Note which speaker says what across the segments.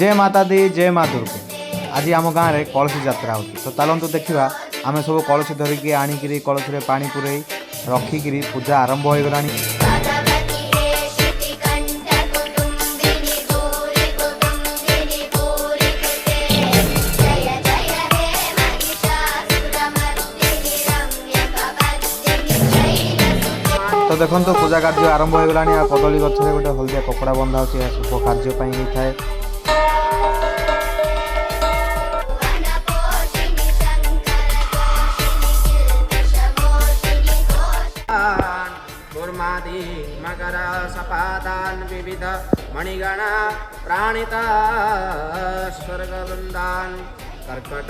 Speaker 1: जय माता दी जय माँ दुर्गे। आज आम गाँव में कलसी यात्रा होती तो चलतु देखा आम सब कलसी धरिकी आणिकी कलसी में पानी पुरई रखिकी पूजा आरंभ हो गला। तो देखो तो पूजा कार्य आरंभ हो गला। कदली गचर गोटे हलदिया कपड़ा बंधा होती शुभ कार्य होता है।
Speaker 2: कूर्मादि मकर सपादान विविध मणिगण प्राणिता स्वर्गवृंदान कर्कट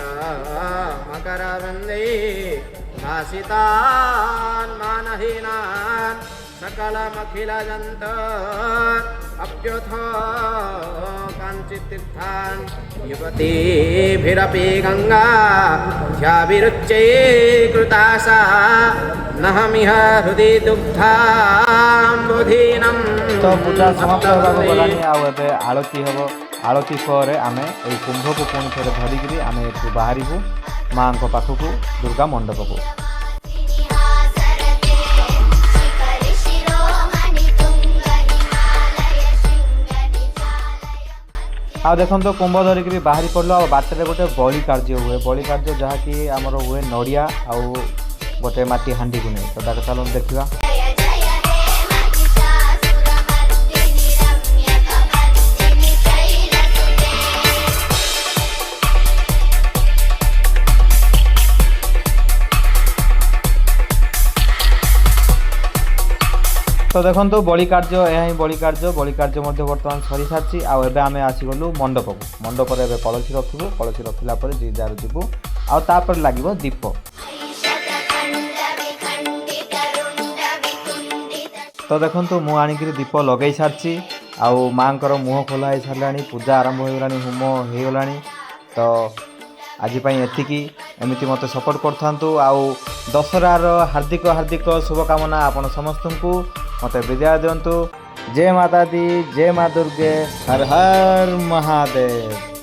Speaker 2: मकर वृंदे भासितान मानहीनान सकलमखिल जंत अप्युथ कांचितीर्थान युवतीभिरपि गंगा ध्याभिरुच्चै कृतासा नहमिह हृदय दुग्धाम्बुधीनम।
Speaker 1: तो पूजा समाप्त होगा गलानी आबे आरती हम आरती पर आम ये कुंभ को पुणी थे धरिकी आम बाहर माँ पाखक दुर्गा मंडप को। आ देखो तो कुंभ धरिकी बाहरी पड़ल बाटर गोटे बलि कार्य हुए। बलि कार्य जहाँकि आमर हुए नड़िया आउ गोटे माटी हांडी को नहीं। तो चलो देखा। तो देखो तो बलि कार्य यह ही बलि कार्य बर्तमान सरी सारी आम आसीगलु मंडप को। मंडप कलसी रखू कलसी रखला जी जार जीवु आपर लगे दीप। तो देखो तो मु आणिक दीप लगे सारी आउ माँ मुह खोला हो सारा पूजा आरंभ हो गला होम हो गला। तो आज एतिकी एमती मत सपोर्ट करथांतु आउ दशहरार हार्दिक हार्दिक शुभकामना आपण समस्त को मत विदाय दिंतु। जय माता दी जय माँ दुर्गे हर हर महादेव।